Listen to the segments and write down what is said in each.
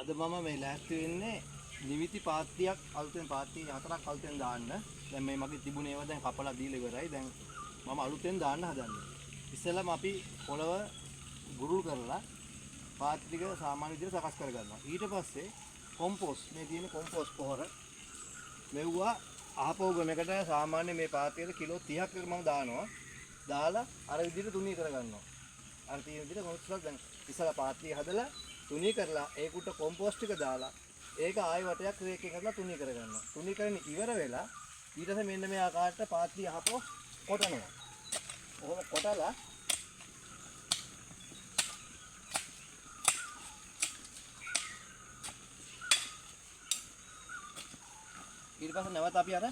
අද මම මේ ලෑස්ති වෙන්නේ නිවිති පාත්තියක් අලුතෙන් පාත්ති 4ක් අලුතෙන් දාන්න. දැන් මේ මගේ තිබුණේ ඒවා දැන් කපලා දීලා ඉවරයි. දැන් මම අලුතෙන් දාන්න හදන්නේ. ඉස්සෙල්ලාම අපි පොළව ගුරුල් කරලා පාත්ති ටික සාමාන්‍ය විදිහට සකස් කරගන්නවා. ඊට පස්සේ කොම්පෝස්ට් මේ තියෙන කොම්පෝස්ට් පොහොර මෙව්වා ආපහු ගමකට සාමාන්‍ය මේ පාත්තියට කිලෝ 30ක් විතර මම දානවා. දාලා අර විදිහට තුනී කරගන්නවා. අර තියෙන විදිහට මොකක්ද දැන් ඉස්සලා පාත්තිය හදලා තුනී කරලා ඒකට කොම්පෝස්ට් ටික දාලා ඒක ආයෙ වටයක් රේක් එකක් කරලා තුනී කරගන්නවා. තුනී කරගෙන ඉවර වෙලා ඊට පස්සේ මෙන්න මේ ආකාරයට පාත්තිය අහපො කොටනවා. ඔහොම කොටලා ඊට පස්සේ නැවත අපි අර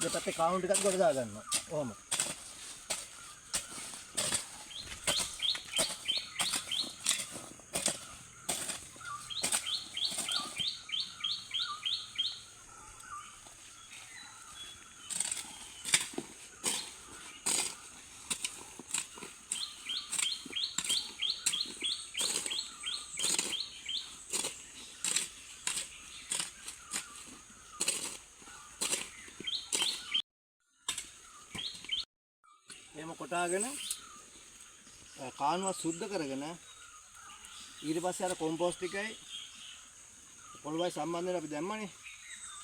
දෙපැත්තේ කවුන්ට් එකක් ගොඩ දා ගන්නවා. ඔහොම. එහෙම කොටාගෙන කානුව සුද්ධ කරගෙන ඊට පස්සේ අර කොම්පෝස්ට් ටිකයි පොළොවයි සම්බන්ධයෙන් අපි දැම්මනේ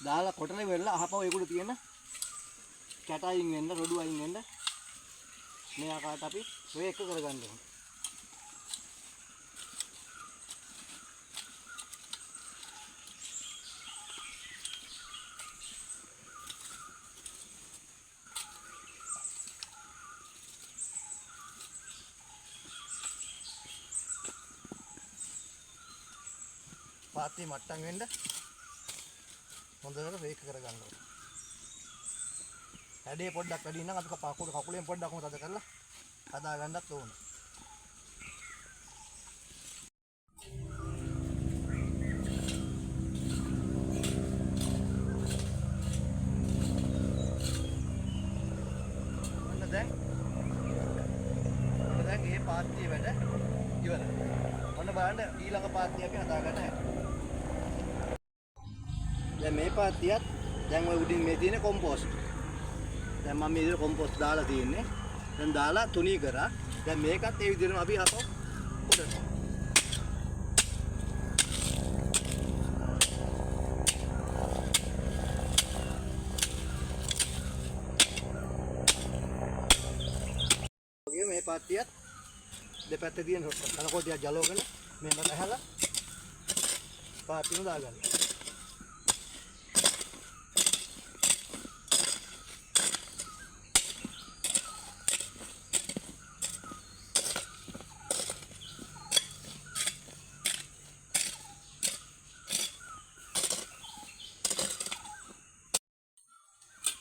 දාලා කොටලා ඉවරලා අහපව ඒකුඩ තියෙන කැට අයින් වෙන්න රොඩු අයින් වෙන්න මේ ආකාරයට අපි රේක් කරගන්න ඕනේ. පාත්ති මට්ටම් වෙන්න හොඳට රේක් කරගන්න ඕනේ. හැඩේ පොඩ්ඩක් වැඩි නම් අපි කකුලෙන් පොඩ්ඩක් උතද කරලා හදා ගන්නත් ඕනේ. ඔන්න දැන් මේ පාත්තිය වැඩ ඉවරයි. ඔන්න බලන්න ඊළඟ පාත්තිය අපි හදාගන්න හැටි. දැන් මේ පාත්තියත් දැන් ඔය උඩින් මේ තියෙන කොම්පෝස්ට්. දැන් මම මේ විදිහට කොම්පෝස්ට් දාලා තියෙන්නේ. දැන් දාලා තුනී කරා. දැන් මේකත් ඒ විදිහටම අපි අහපො උඩට. මේ පාත්තියත් දෙපැත්තේ තියෙන කනකොටියක් ජලවගෙන මෙහෙම ගහලා පාත්තියම දාගන්න.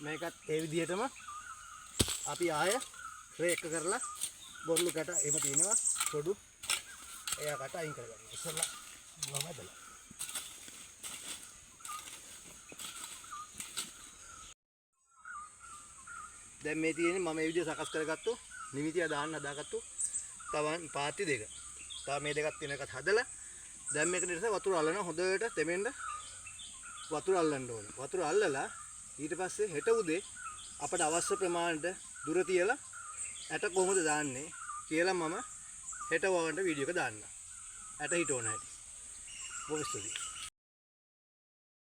මේකත් ඒ විදිහටම අපි ආය රේක් කරලා බොරළු කැට එහෙම තියෙනවා පොඩු එයාකට අයින් කරගන්න. ඉස්සෙල්ලා නොමැදලා. දැන් මේ තියෙන්නේ මම මේ විදිහ සකස් කරගත්තු නිමිතිය දාන්න හදාගත්තු තවන් පාත්ති දෙක. තව මේ දෙකක් තියෙන එකත් හදලා දැන් මේකට ඉතින් වතුර අල්ලනවා හොඳට තෙමෙන්න වතුර අල්ලන්න ඕනේ. වතුර අල්ලලා ඊට පස්සේ හෙට උදේ අපට අවශ්‍ය ප්‍රමාණයට දුර තියලා ඇට කොහොමද දාන්නේ කියලා මම හෙට වගන්ට වීඩියෝ එක දාන්නම්. ඇට හිටවන හැටි. බොහොම ස්තුතියි.